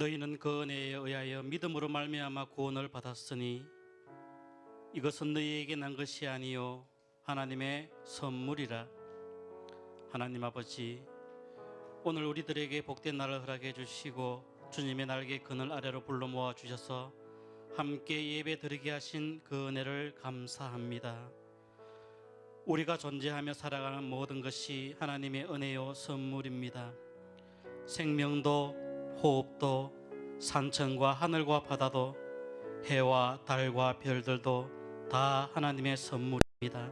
너희는 그 은혜에 의하여 믿음으로 말미암아 구원을 받았으니 이것은 너희에게 난 것이 아니요 하나님의 선물이라. 하나님 아버지, 오늘 우리들에게 복된 날을 허락해 주시고 주님의 날개 그늘 아래로 불러 모아 주셔서 함께 예배 드리게 하신 그 은혜를 감사합니다. 우리가 존재하며 살아가는 모든 것이 하나님의 은혜요 선물입니다. 생명도 호흡도 산천과 하늘과 바다도 해와 달과 별들도 다 하나님의 선물입니다.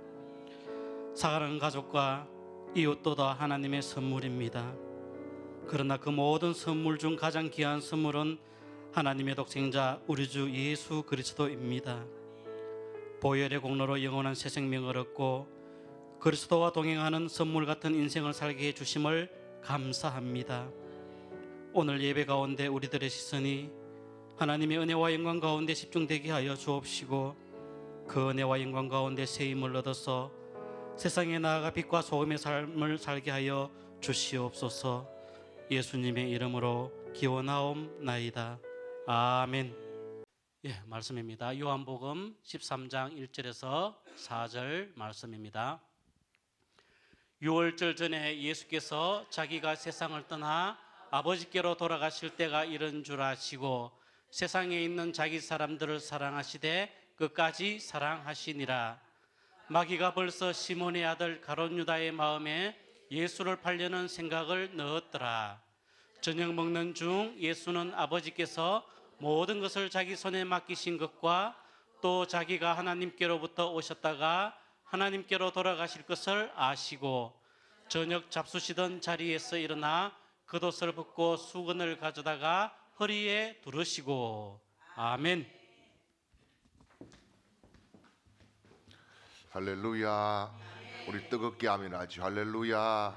사랑하는 가족과 이웃도 다 하나님의 선물입니다. 그러나 그 모든 선물 중 가장 귀한 선물은 하나님의 독생자 우리 주 예수 그리스도입니다. 보혈의 공로로 영원한 새 생명을 얻고 그리스도와 동행하는 선물 같은 인생을 살게 해주심을 감사합니다. 오늘 예배 가운데 우리들의 시선이 하나님의 은혜와 영광 가운데 집중되게 하여 주옵시고 그 은혜와 영광 가운데 새 힘을 얻어서 세상에 나아가 빛과 소금의 삶을 살게 하여 주시옵소서. 예수님의 이름으로 기원하옵나이다. 아멘. 예, 말씀입니다. 요한복음 13장 1절에서 4절 말씀입니다. 유월절 전에 예수께서 자기가 세상을 떠나 아버지께로 돌아가실 때가 이른 줄 아시고 세상에 있는 자기 사람들을 사랑하시되 끝까지 사랑하시니라. 마귀가 벌써 시몬의 아들 가롯 유다의 마음에 예수를 팔려는 생각을 넣었더라. 저녁 먹는 중 예수는 아버지께서 모든 것을 자기 손에 맡기신 것과 또 자기가 하나님께로부터 오셨다가 하나님께로 돌아가실 것을 아시고 저녁 잡수시던 자리에서 일어나 겉옷을 벗고 수건을 가져다가 허리에 두르시고. 아멘. 할렐루야. 우리 뜨겁게 아멘하죠. 할렐루야.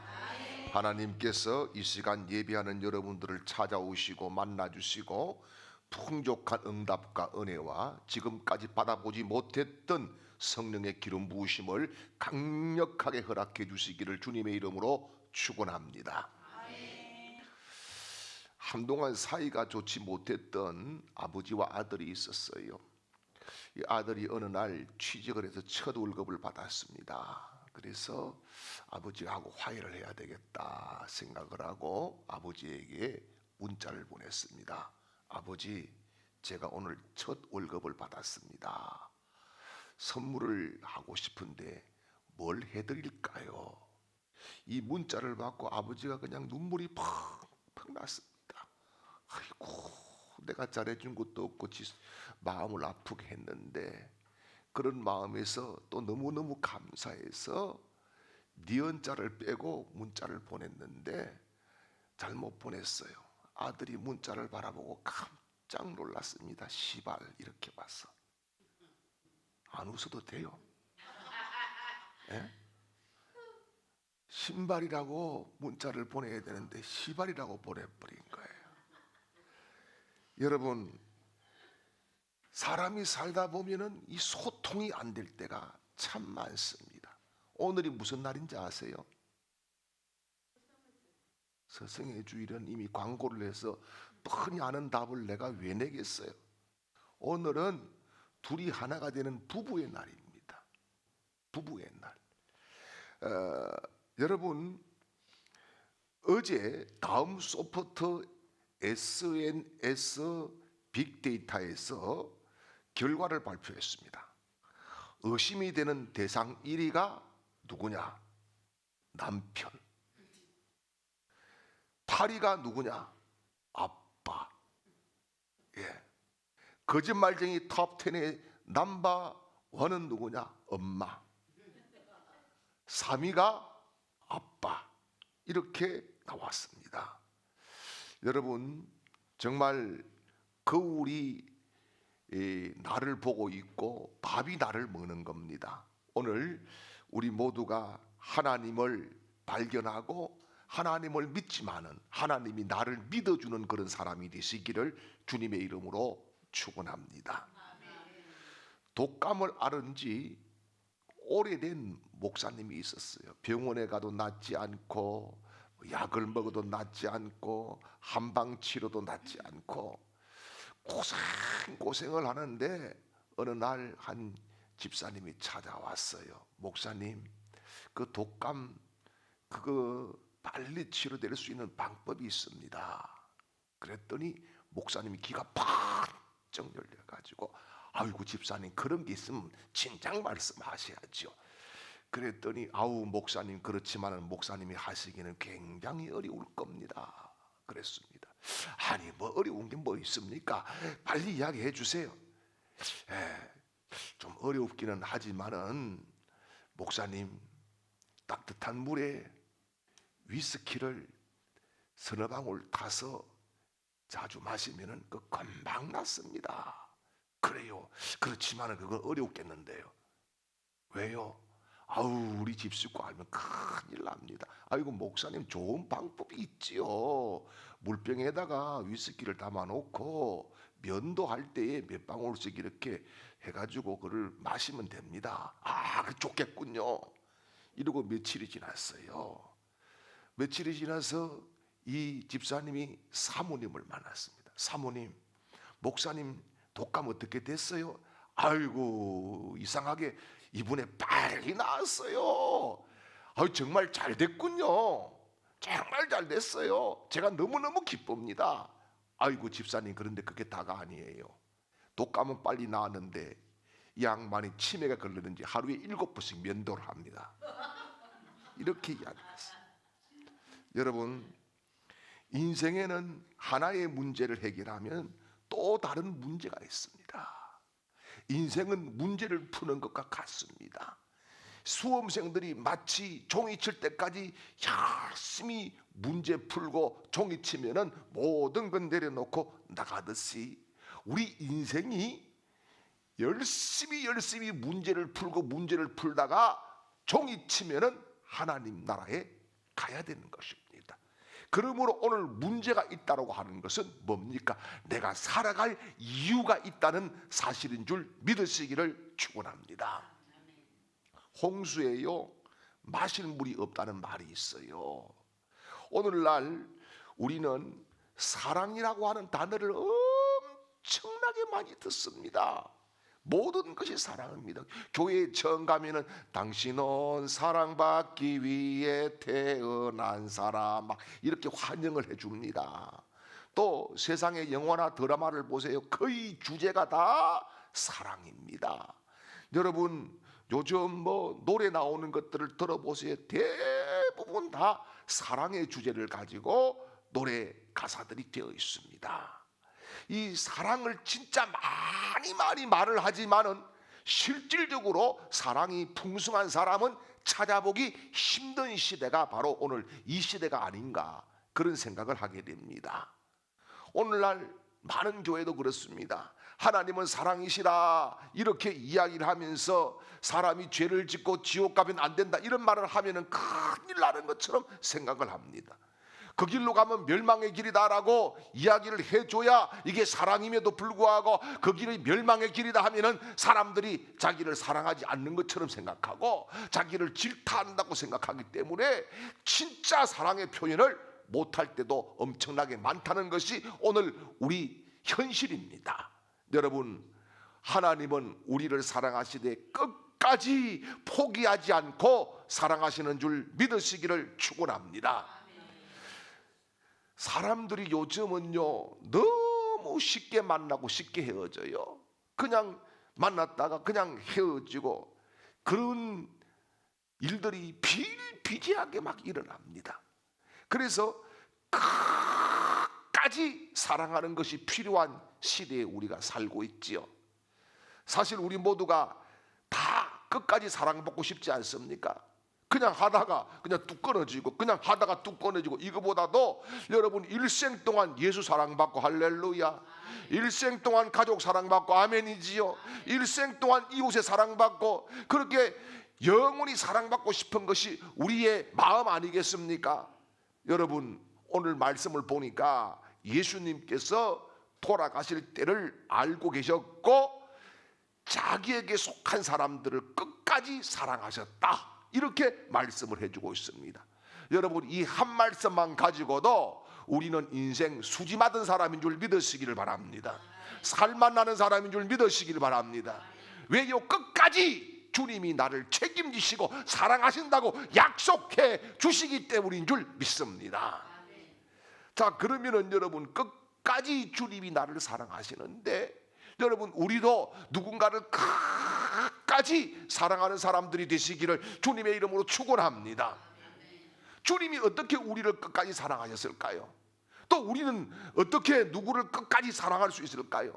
하나님께서 이 시간 예배하는 여러분들을 찾아오시고 만나주시고 풍족한 응답과 은혜와 지금까지 받아보지 못했던 성령의 기름 부으심을 강력하게 허락해 주시기를 주님의 이름으로 축원합니다. 한동안 사이가 좋지 못했던 아버지와 아들이 있었어요. 이 아들이 어느 날 취직을 해서 첫 월급을 받았습니다. 그래서 아버지하고 화해를 해야 되겠다 생각을 하고 아버지에게 문자를 보냈습니다. 아버지, 제가 오늘 첫 월급을 받았습니다. 선물을 하고 싶은데 뭘 해드릴까요? 이 문자를 받고 아버지가 그냥 눈물이 펑펑 났습니다. 아이고, 내가 잘해준 것도 없고 마음을 아프게 했는데, 그런 마음에서 또 너무너무 감사해서 니은자를 빼고 문자를 보냈는데 잘못 보냈어요. 아들이 문자를 바라보고 깜짝 놀랐습니다. 시발, 이렇게 봤어. 안 웃어도 돼요. 예? 신발이라고 문자를 보내야 되는데 시발이라고 보내버린 거예요. 여러분, 사람이 살다 보면은 이 소통이 안 될 때가 참 많습니다. 오늘이 무슨 날인지 아세요? 서성의 주일은 이미 광고를 해서 뻔히 아는 답을 내가 왜 내겠어요? 오늘은 둘이 하나가 되는 부부의 날입니다. 부부의 날. 여러분, 어제 다음 소프트 SNS 빅데이터에서 결과를 발표했습니다. 의심이 되는 대상 1위가 누구냐? 남편. 8위가 누구냐? 아빠. 예. 거짓말쟁이 톱 10의 넘버 1은 누구냐? 엄마. 3위가 아빠. 이렇게 나왔습니다. 여러분, 정말 거울이 나를 보고 있고 밥이 나를 먹는 겁니다. 오늘 우리 모두가 하나님을 발견하고 하나님을 믿지만은 하나님이 나를 믿어주는 그런 사람이 되시기를 주님의 이름으로 축원합니다. 독감을 앓은 지 오래된 목사님이 있었어요. 병원에 가도 낫지 않고 약을 먹어도 낫지 않고 한방 치료도 낫지 않고 고생을 하는데 어느 날 한 집사님이 찾아왔어요. 목사님, 그 독감 그거 빨리 치료될 수 있는 방법이 있습니다. 그랬더니 목사님이 귀가 팍쩍 열려가지고, 아이고 집사님, 그런 게 있으면 진작 말씀하셔야죠. 그랬더니 아우 목사님, 그렇지만은 목사님이 하시기는 굉장히 어려울 겁니다. 그랬습니다. 아니 뭐 어려운 게 뭐 있습니까? 빨리 이야기해 주세요. 좀 어렵기는 하지만은 목사님, 따뜻한 물에 위스키를 서너 방울 타서 자주 마시면은 그 금방 낫습니다. 그래요. 그렇지만은 그건 어렵겠는데요. 왜요? 아우 우리 집 식구 알면 큰일 납니다. 아이고 목사님, 좋은 방법이 있지요. 물병에다가 위스키를 담아 놓고 면도할 때에 몇 방울씩 이렇게 해가지고 그를 마시면 됩니다. 아, 그 좋겠군요. 이러고 며칠이 지났어요. 며칠이 지나서 이 집사님이 사모님을 만났습니다. 사모님, 목사님 독감 어떻게 됐어요? 아이고 이상하게 이분에 빨리 나았어요. 아유 정말 잘 됐군요. 정말 잘 됐어요. 제가 너무너무 기쁩니다. 아이고 집사님, 그런데 그게 다가 아니에요. 독감은 빨리 나았는데 이 양반이 치매가 걸리는지 하루에 7번씩 면도를 합니다. 이렇게 이야기했어요. 여러분, 인생에는 하나의 문제를 해결하면 또 다른 문제가 있습니다. 인생은 문제를 푸는 것과 같습니다. 수험생들이 마치 종이 칠 때까지 열심히 문제 풀고 종이 치면은 모든 건 내려놓고 나가듯이 우리 인생이 열심히 문제를 풀다가 종이 치면은 하나님 나라에 가야 되는 것입니다. 그러므로 오늘 문제가 있다고 하는 것은 뭡니까? 내가 살아갈 이유가 있다는 사실인 줄 믿으시기를 축원합니다. 홍수에요, 마실 물이 없다는 말이 있어요. 오늘날 우리는 사랑이라고 하는 단어를 엄청나게 많이 듣습니다. 모든 것이 사랑입니다. 교회에 처음 가면은 당신은 사랑받기 위해 태어난 사람, 막 이렇게 환영을 해줍니다. 또 세상의 영화나 드라마를 보세요. 거의 주제가 다 사랑입니다. 여러분 요즘 뭐 노래 나오는 것들을 들어보세요. 대부분 다 사랑의 주제를 가지고 노래 가사들이 되어 있습니다. 이 사랑을 진짜 많이 말을 하지만은 실질적으로 사랑이 풍성한 사람은 찾아보기 힘든 시대가 바로 오늘 이 시대가 아닌가, 그런 생각을 하게 됩니다. 오늘날 많은 교회도 그렇습니다. 하나님은 사랑이시라 이렇게 이야기를 하면서 사람이 죄를 짓고 지옥 가면 안 된다 이런 말을 하면은 큰일 나는 것처럼 생각을 합니다. 그 길로 가면 멸망의 길이다라고 이야기를 해줘야 이게 사랑임에도 불구하고 그 길이 멸망의 길이다 하면은 사람들이 자기를 사랑하지 않는 것처럼 생각하고 자기를 질타한다고 생각하기 때문에 진짜 사랑의 표현을 못할 때도 엄청나게 많다는 것이 오늘 우리 현실입니다. 여러분, 하나님은 우리를 사랑하시되 끝까지 포기하지 않고 사랑하시는 줄 믿으시기를 축원합니다. 사람들이 요즘은요 너무 쉽게 만나고 쉽게 헤어져요. 그냥 만났다가 그냥 헤어지고 그런 일들이 비일비재하게 막 일어납니다. 그래서 끝까지 사랑하는 것이 필요한 시대에 우리가 살고 있지요. 사실 우리 모두가 다 끝까지 사랑받고 싶지 않습니까? 그냥 하다가 그냥 뚝 끊어지고 그냥 하다가 뚝 끊어지고, 이거보다도 여러분 일생 동안 예수 사랑받고 할렐루야, 일생 동안 가족 사랑받고 아멘이지요, 일생 동안 이웃에 사랑받고 그렇게 영원히 사랑받고 싶은 것이 우리의 마음 아니겠습니까? 여러분, 오늘 말씀을 보니까 예수님께서 돌아가실 때를 알고 계셨고 자기에게 속한 사람들을 끝까지 사랑하셨다, 이렇게 말씀을 해주고 있습니다. 여러분 이 한 말씀만 가지고도 우리는 인생 수지 맞은 사람인 줄 믿으시기를 바랍니다. 살만 나는 사람인 줄 믿으시기를 바랍니다. 왜요? 끝까지 주님이 나를 책임지시고 사랑하신다고 약속해 주시기 때문인 줄 믿습니다. 자, 그러면은 여러분 끝까지 주님이 나를 사랑하시는데 여러분 우리도 누군가를 끝까지 사랑하는 사람들이 되시기를 주님의 이름으로 축원합니다. 주님이 어떻게 우리를 끝까지 사랑하셨을까요? 또 우리는 어떻게 누구를 끝까지 사랑할 수 있을까요?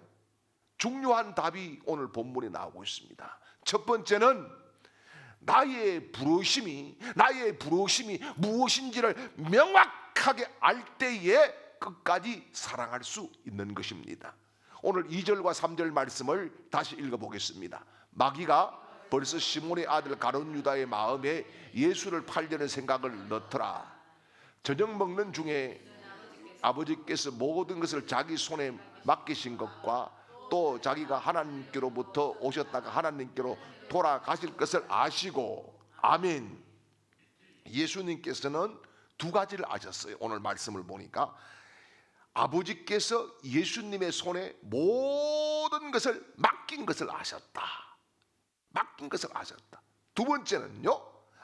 중요한 답이 오늘 본문에 나오고 있습니다. 첫 번째는 나의 부르심이 무엇인지를 명확하게 알 때에 끝까지 사랑할 수 있는 것입니다. 오늘 2절과 3절 말씀을 다시 읽어보겠습니다. 마귀가 벌써 시몬의 아들 가룟 유다의 마음에 예수를 팔려는 생각을 넣더라. 저녁 먹는 중에 아버지께서 모든 것을 자기 손에 맡기신 것과 또 자기가 하나님께로부터 오셨다가 하나님께로 돌아가실 것을 아시고, 아멘. 예수님께서는 두 가지를 아셨어요. 오늘 말씀을 보니까 아버지께서 예수님의 손에 모든 것을 맡긴 것을 아셨다. 맡긴 것을 아셨다. 두 번째는요,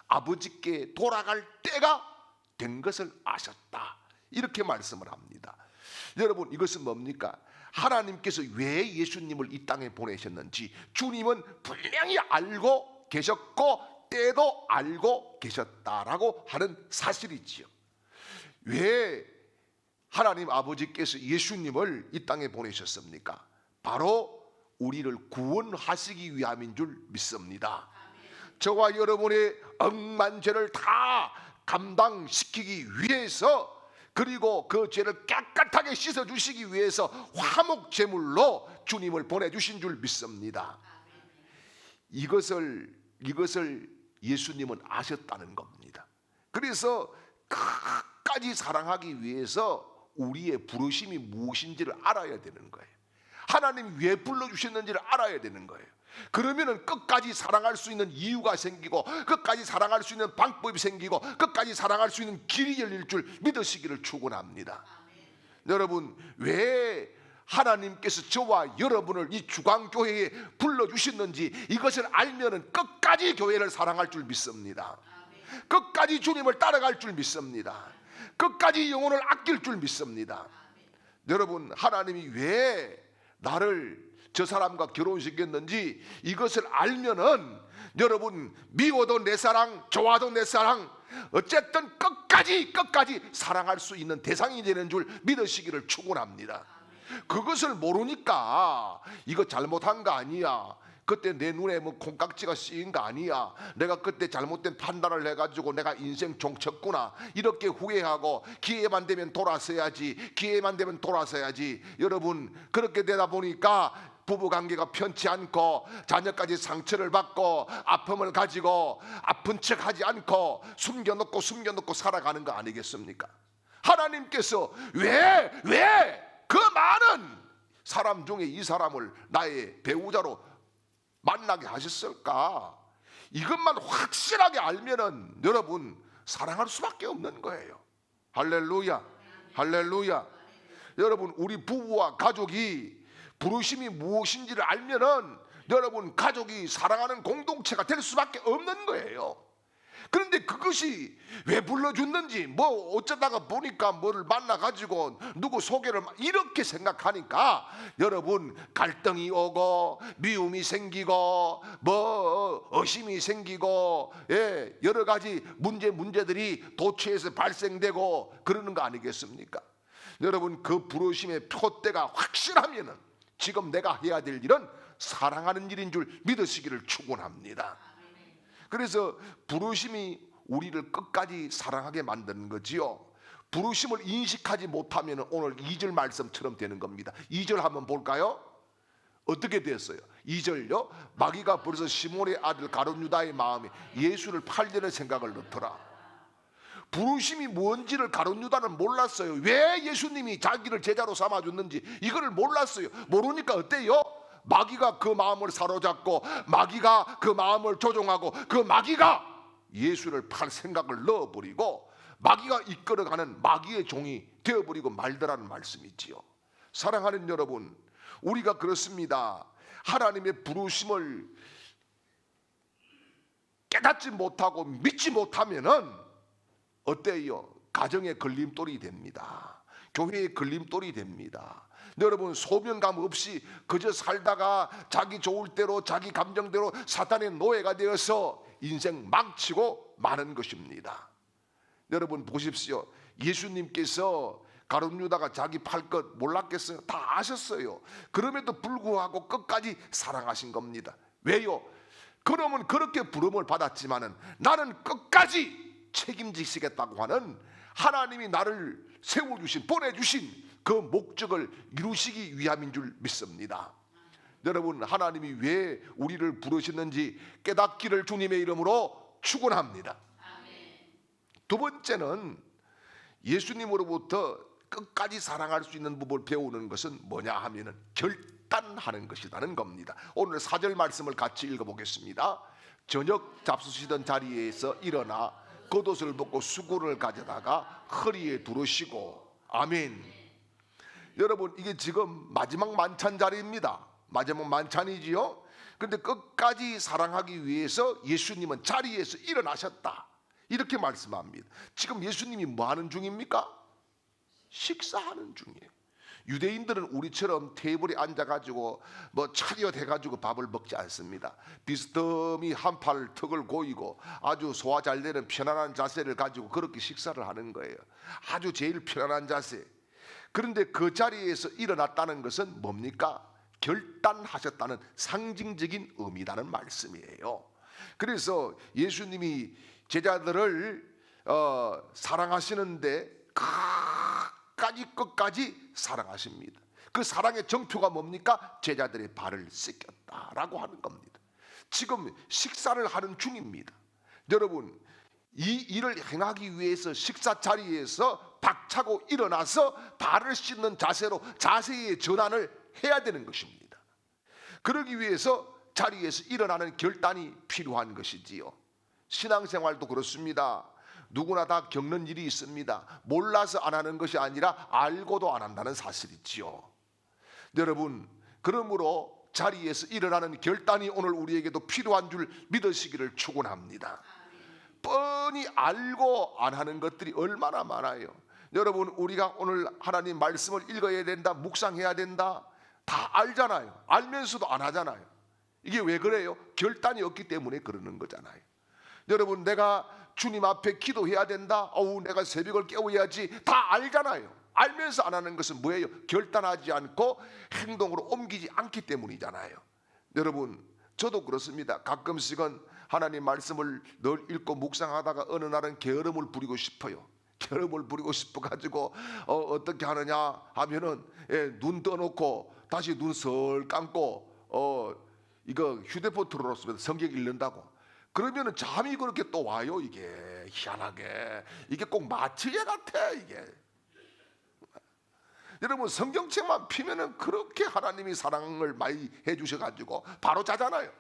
아버지께 돌아갈 때가 된 것을 아셨다. 이렇게 말씀을 합니다. 여러분 이것은 뭡니까? 하나님께서 왜 예수님을 이 땅에 보내셨는지 주님은 분명히 알고 계셨고 때도 알고 계셨다라고 하는 사실이지요. 왜 하나님 아버지께서 예수님을 이 땅에 보내셨습니까? 바로 우리를 구원하시기 위함인 줄 믿습니다. 저와 여러분의 억만죄를 다 감당시키기 위해서, 그리고 그 죄를 깨끗하게 씻어주시기 위해서 화목제물로 주님을 보내주신 줄 믿습니다. 이것을 예수님은 아셨다는 겁니다. 그래서 끝까지 사랑하기 위해서 우리의 부르심이 무엇인지를 알아야 되는 거예요. 하나님 왜 불러주셨는지를 알아야 되는 거예요. 그러면은 끝까지 사랑할 수 있는 이유가 생기고, 끝까지 사랑할 수 있는 방법이 생기고, 끝까지 사랑할 수 있는 길이 열릴 줄 믿으시기를 축원합니다. 여러분 왜 하나님께서 저와 여러분을 이 주광교회에 불러주셨는지 이것을 알면은 끝까지 교회를 사랑할 줄 믿습니다. 끝까지 주님을 따라갈 줄 믿습니다. 끝까지 영혼을 아낄 줄 믿습니다. 여러분 하나님이 왜 나를 저 사람과 결혼시켰는지 이것을 알면은 여러분 미워도 내 사랑, 좋아도 내 사랑, 어쨌든 끝까지 사랑할 수 있는 대상이 되는 줄 믿으시기를 축원합니다. 그것을 모르니까 이거 잘못한 거 아니야, 그때 내 눈에 뭐 콩깍지가 씌인 거 아니야, 내가 그때 잘못된 판단을 해가지고 내가 인생 종쳤구나, 이렇게 후회하고 기회만 되면 돌아서야지, 여러분 그렇게 되다 보니까 부부관계가 편치 않고 자녀까지 상처를 받고 아픔을 가지고 아픈 척하지 않고 숨겨놓고 살아가는 거 아니겠습니까? 하나님께서 왜 그 많은 사람 중에 이 사람을 나의 배우자로 만나게 하셨을까? 이것만 확실하게 알면은 여러분 사랑할 수밖에 없는 거예요. 할렐루야, 할렐루야. 여러분 우리 부부와 가족이 부르심이 무엇인지를 알면은 여러분 가족이 사랑하는 공동체가 될 수밖에 없는 거예요. 그런데 그것이 왜 불러줬는지, 뭐 어쩌다가 보니까 뭐를 만나가지고 누구 소개를 이렇게 생각하니까 여러분 갈등이 오고 미움이 생기고 뭐 의심이 생기고, 예, 여러 가지 문제들이 도처에서 발생되고 그러는 거 아니겠습니까? 여러분 그 부르심의 표대가 확실하면은 지금 내가 해야 될 일은 사랑하는 일인 줄 믿으시기를 축원합니다. 그래서 부르심이 우리를 끝까지 사랑하게 만드는 거지요. 부르심을 인식하지 못하면 오늘 2절 말씀처럼 되는 겁니다. 2절 한번 볼까요? 어떻게 됐어요? 2절요. 마귀가 벌써 시몬의 아들 가룟 유다의 마음에 예수를 팔려는 생각을 넣더라. 부르심이 뭔지를 가룟 유다는 몰랐어요. 왜 예수님이 자기를 제자로 삼아줬는지 이거를 몰랐어요. 모르니까 어때요? 마귀가 그 마음을 사로잡고 마귀가 그 마음을 조종하고 그 마귀가 예수를 팔 생각을 넣어버리고 마귀가 이끌어가는 마귀의 종이 되어버리고 말더라는 말씀이지요. 사랑하는 여러분, 우리가 그렇습니다. 하나님의 부르심을 깨닫지 못하고 믿지 못하면은 어때요? 가정의 걸림돌이 됩니다. 교회의 걸림돌이 됩니다. 여러분, 소명감 없이 그저 살다가 자기 좋을 대로 자기 감정대로 사탄의 노예가 되어서 인생 망치고 마는 것입니다. 여러분 보십시오. 예수님께서 가룟 유다가 자기 팔 것 몰랐겠어요? 다 아셨어요. 그럼에도 불구하고 끝까지 사랑하신 겁니다. 왜요? 그러면 그렇게 부름을 받았지만은 나는 끝까지 책임지시겠다고 하는 하나님이 나를 세워주신, 보내주신 그 목적을 이루시기 위함인 줄 믿습니다. 여러분, 하나님이 왜 우리를 부르셨는지 깨닫기를 주님의 이름으로 축원합니다. 두 번째는 예수님으로부터 끝까지 사랑할 수 있는 법을 배우는 것은 뭐냐 하면은 결단하는 것이라는 겁니다. 오늘 4절 말씀을 같이 읽어보겠습니다. 저녁 잡수시던 자리에서 일어나 겉옷을 벗고 수건을 가져다가 허리에 두르시고. 아멘. 여러분, 이게 지금 마지막 만찬 자리입니다. 마지막 만찬이지요. 그런데 끝까지 사랑하기 위해서 예수님은 자리에서 일어나셨다, 이렇게 말씀합니다. 지금 예수님이 뭐 하는 중입니까? 식사하는 중이에요. 유대인들은 우리처럼 테이블에 앉아가지고 뭐 차렷 해가지고 밥을 먹지 않습니다. 비스듬히 한 팔 턱을 고이고 아주 소화 잘 되는 편안한 자세를 가지고 그렇게 식사를 하는 거예요. 아주 제일 편안한 자세. 그런데 그 자리에서 일어났다는 것은 뭡니까? 결단하셨다는 상징적인 의미라는 말씀이에요. 그래서 예수님이 제자들을 사랑하시는데 끝까지 사랑하십니다. 그 사랑의 정표가 뭡니까? 제자들의 발을 씻겼다라고 하는 겁니다. 지금 식사를 하는 중입니다. 여러분, 이 일을 행하기 위해서 식사 자리에서 박차고 일어나서 발을 씻는 자세로 자세의 전환을 해야 되는 것입니다. 그러기 위해서 자리에서 일어나는 결단이 필요한 것이지요. 신앙생활도 그렇습니다. 누구나 다 겪는 일이 있습니다. 몰라서 안 하는 것이 아니라 알고도 안 한다는 사실이지요. 여러분, 그러므로 자리에서 일어나는 결단이 오늘 우리에게도 필요한 줄 믿으시기를 축원합니다. 뻔히 알고 안 하는 것들이 얼마나 많아요. 여러분, 우리가 오늘 하나님 말씀을 읽어야 된다, 묵상해야 된다, 다 알잖아요. 알면서도 안 하잖아요. 이게 왜 그래요? 결단이 없기 때문에 그러는 거잖아요. 여러분, 내가 주님 앞에 기도해야 된다, 내가 새벽을 깨워야지, 다 알잖아요. 알면서 안 하는 것은 뭐예요? 결단하지 않고 행동으로 옮기지 않기 때문이잖아요. 여러분, 저도 그렇습니다. 가끔씩은 하나님 말씀을 늘 읽고 묵상하다가 어느 날은 게으름을 부리고 싶어요. 게으름을 부리고 싶어가지고 어떻게 하느냐 하면은 눈 떠놓고 다시 눈 설 감고 이거 휴대폰 틀어놓습니다. 성경 읽는다고. 그러면은 잠이 그렇게 또 와요. 이게 희한하게 이게 꼭 마취제 같아. 이게 여러분, 성경책만 피면은 그렇게 하나님이 사랑을 많이 해주셔가지고 바로 자잖아요.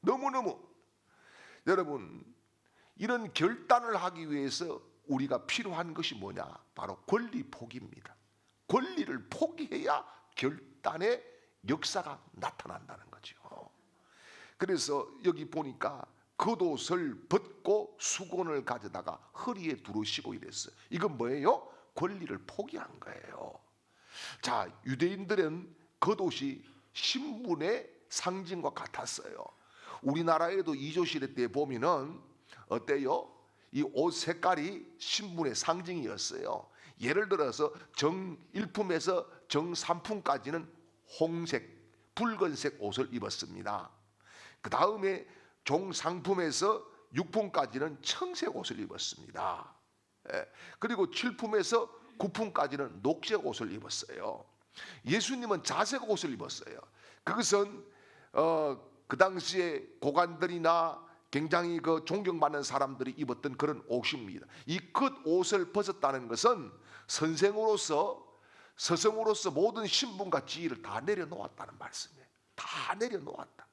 너무너무. 여러분, 이런 결단을 하기 위해서 우리가 필요한 것이 뭐냐? 바로 권리 포기입니다. 권리를 포기해야 결단의 역사가 나타난다는 거죠. 그래서 여기 보니까 겉옷을 벗고 수건을 가져다가 허리에 두르시고 이랬어요. 이건 뭐예요? 권리를 포기한 거예요. 자, 유대인들은 겉옷이 신분의 상징과 같았어요. 우리나라에도 이조시대 때 보면은 어때요? 이 옷 색깔이 신분의 상징이었어요. 예를 들어서 정일품에서 정삼품까지는 홍색, 붉은색 옷을 입었습니다. 그 다음에 종상품에서 6품까지는 청색 옷을 입었습니다. 그리고 7품에서 9품까지는 녹색 옷을 입었어요. 예수님은 자색 옷을 입었어요. 그것은 그 당시에 고관들이나 굉장히 그 존경받는 사람들이 입었던 그런 옷입니다. 이 겉옷을 벗었다는 것은 선생으로서, 스승으로서 모든 신분과 지위를 다 내려놓았다는 말씀이에요. 다 내려놓았다.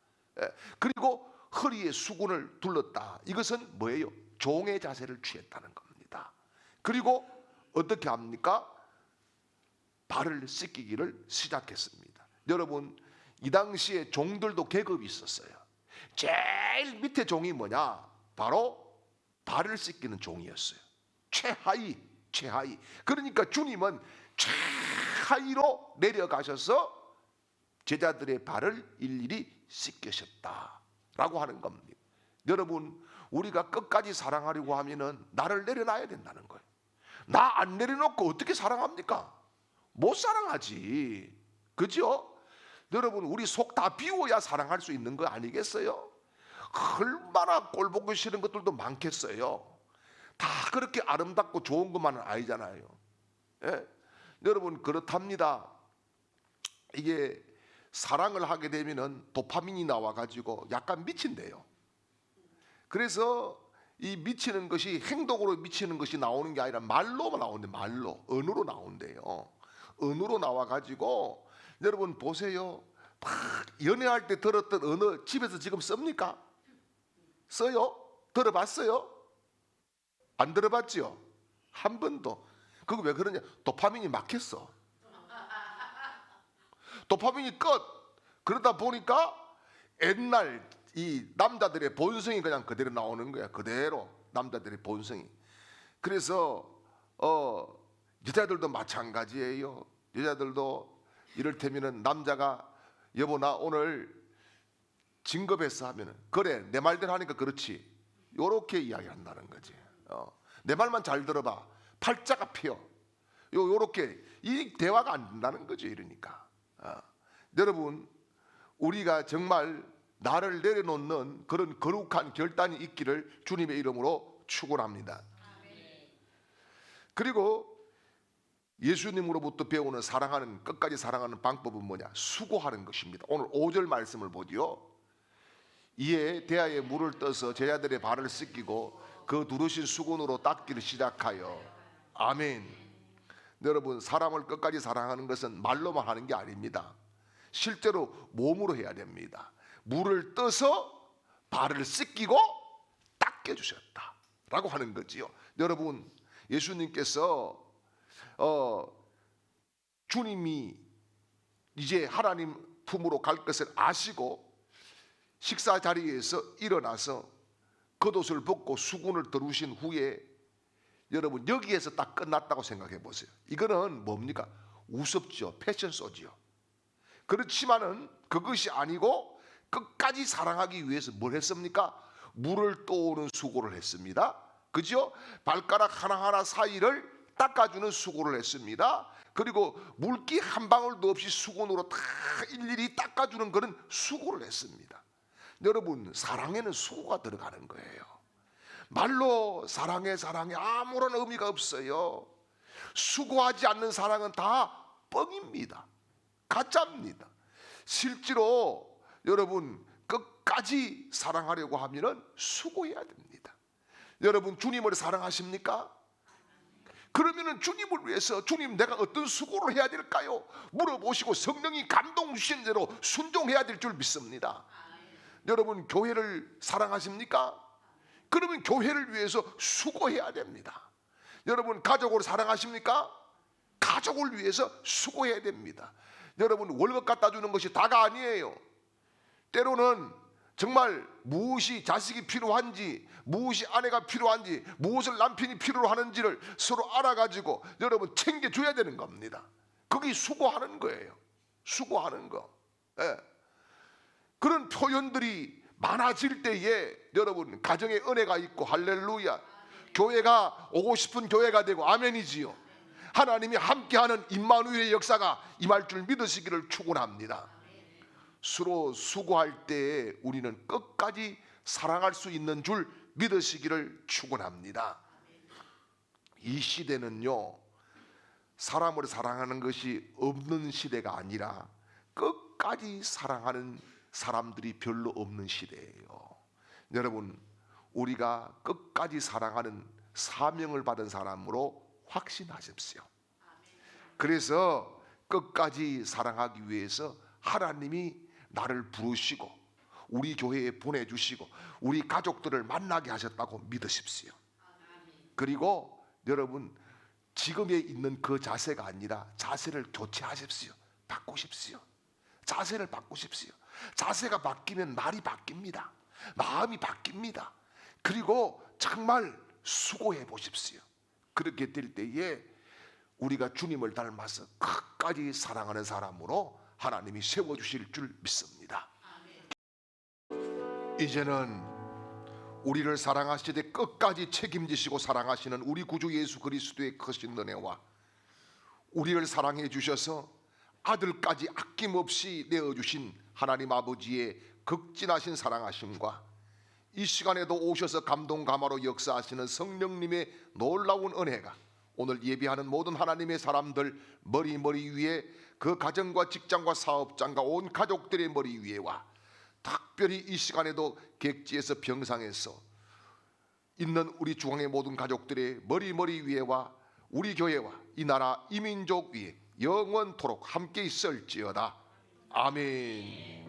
그리고 허리에 수건을 둘렀다. 이것은 뭐예요? 종의 자세를 취했다는 겁니다. 그리고 어떻게 합니까? 발을 씻기기를 시작했습니다. 여러분, 이 당시에 종들도 계급이 있었어요. 제일 밑에 종이 뭐냐? 바로 발을 씻기는 종이었어요. 최하위. 그러니까 주님은 최하위로 내려가셔서 제자들의 발을 일일이 씻기셨다라고 하는 겁니다. 여러분, 우리가 끝까지 사랑하려고 하면은 나를 내려놔야 된다는 거예요. 나 안 내려놓고 어떻게 사랑합니까? 못 사랑하지. 그죠? 여러분, 우리 속 다 비워야 사랑할 수 있는 거 아니겠어요? 얼마나 꼴 보기 싫은 것들도 많겠어요. 다 그렇게 아름답고 좋은 것만은 아니잖아요. 예? 여러분, 그렇답니다. 이게 사랑을 하게 되면은 도파민이 나와가지고 약간 미친대요. 그래서 이 미치는 것이 행동으로 미치는 것이 나오는 게 아니라 말로만 나오는데, 말로, 언어로 나온대요. 언어로 나와가지고 여러분 보세요. 막 연애할 때 들었던 언어 집에서 지금 씁니까? 써요? 들어봤어요? 안 들어봤지요? 한 번도. 그거 왜 그러냐? 도파민이 막혔어. 도파민이 끝. 그러다 보니까 옛날 이 남자들의 본성이 그냥 그대로 나오는 거야. 그대로 남자들의 본성이. 그래서 여자들도 마찬가지예요. 여자들도 이를테면은 남자가 여보 나 오늘 진급했어 하면은 그래 내 말대로 하니까 그렇지. 요렇게 이야기한다는 거지. 내 말만 잘 들어봐. 팔자가 피어. 요렇게 이 대화가 안 된다는 거죠. 이러니까. 여러분, 우리가 정말 나를 내려놓는 그런 거룩한 결단이 있기를 주님의 이름으로 축원합니다. 그리고 예수님으로부터 배우는 사랑하는, 끝까지 사랑하는 방법은 뭐냐? 수고하는 것입니다. 오늘 5절 말씀을 보지요. 이에 대하에 물을 떠서 제자들의 발을 씻기고 그 두르신 수건으로 닦기를 시작하여. 아멘. 여러분, 사람을 끝까지 사랑하는 것은 말로만 하는 게 아닙니다. 실제로 몸으로 해야 됩니다. 물을 떠서 발을 씻기고 닦여주셨다 라고 하는 거지요. 여러분, 예수님께서 주님이 이제 하나님 품으로 갈 것을 아시고 식사 자리에서 일어나서 겉옷을 벗고 수건을 들으신 후에 여러분 여기에서 딱 끝났다고 생각해 보세요. 이거는 뭡니까? 우습죠. 패션쇼지요. 그렇지만은 그것이 아니고 끝까지 사랑하기 위해서 뭘 했습니까? 물을 떠오는 수고를 했습니다. 그죠? 발가락 하나하나 사이를 닦아주는 수고를 했습니다. 그리고 물기 한 방울도 없이 수건으로 다 일일이 닦아주는 그런 수고를 했습니다. 여러분, 사랑에는 수고가 들어가는 거예요. 말로 사랑해 아무런 의미가 없어요. 수고하지 않는 사랑은 다 뻥입니다. 가짜입니다. 실제로 여러분 끝까지 사랑하려고 하면은 수고해야 됩니다. 여러분, 주님을 사랑하십니까? 그러면은 주님을 위해서 주님 내가 어떤 수고를 해야 될까요? 물어보시고 성령이 감동 주신 대로 순종해야 될 줄 믿습니다. 여러분, 교회를 사랑하십니까? 그러면 교회를 위해서 수고해야 됩니다. 여러분, 가족을 사랑하십니까? 가족을 위해서 수고해야 됩니다. 여러분, 월급 갖다 주는 것이 다가 아니에요. 때로는 정말 무엇이 자식이 필요한지, 무엇이 아내가 필요한지, 무엇을 남편이 필요로 하는지를 서로 알아가지고 여러분 챙겨줘야 되는 겁니다. 그게 수고하는 거예요. 수고하는 거. 예. 그런 표현들이 많아질 때에 여러분 가정에 은혜가 있고 할렐루야. 교회가 오고 싶은 교회가 되고 아멘이지요. 하나님이 함께하는 임마누엘의 역사가 임할 줄 믿으시기를 축원합니다. 서로 수고할 때에 우리는 끝까지 사랑할 수 있는 줄 믿으시기를 축원합니다. 이 시대는요, 사람을 사랑하는 것이 없는 시대가 아니라 끝까지 사랑하는 사람들이 별로 없는 시대예요. 여러분, 우리가 끝까지 사랑하는 사명을 받은 사람으로 확신하십시오. 그래서 끝까지 사랑하기 위해서 하나님이 나를 부르시고 우리 교회에 보내주시고 우리 가족들을 만나게 하셨다고 믿으십시오. 그리고 여러분 지금에 있는 그 자세가 아니라 자세를 교체하십시오. 바꾸십시오. 자세를 바꾸십시오. 자세가 바뀌면 말이 바뀝니다. 마음이 바뀝니다. 그리고 정말 수고해 보십시오. 그렇게 될 때에 우리가 주님을 닮아서 끝까지 사랑하는 사람으로 하나님이 세워주실 줄 믿습니다. 이제는 우리를 사랑하시되 끝까지 책임지시고 사랑하시는 우리 구주 예수 그리스도의 크신 은혜와 우리를 사랑해 주셔서 아들까지 아낌없이 내어주신 하나님 아버지의 극진하신 사랑하심과 이 시간에도 오셔서 감동 감화로 역사하시는 성령님의 놀라운 은혜가 오늘 예배하는 모든 하나님의 사람들 머리 위에 그 가정과 직장과 사업장과 온 가족들의 머리 위에와 특별히 이 시간에도 객지에서 병상에서 있는 우리 중앙의 모든 가족들의 머리 위에와 우리 교회와 이 나라 이 민족 위에 영원토록 함께 있을지어다. 아멘.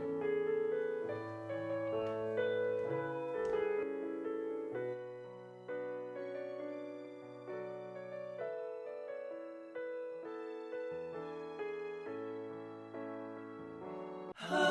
하나님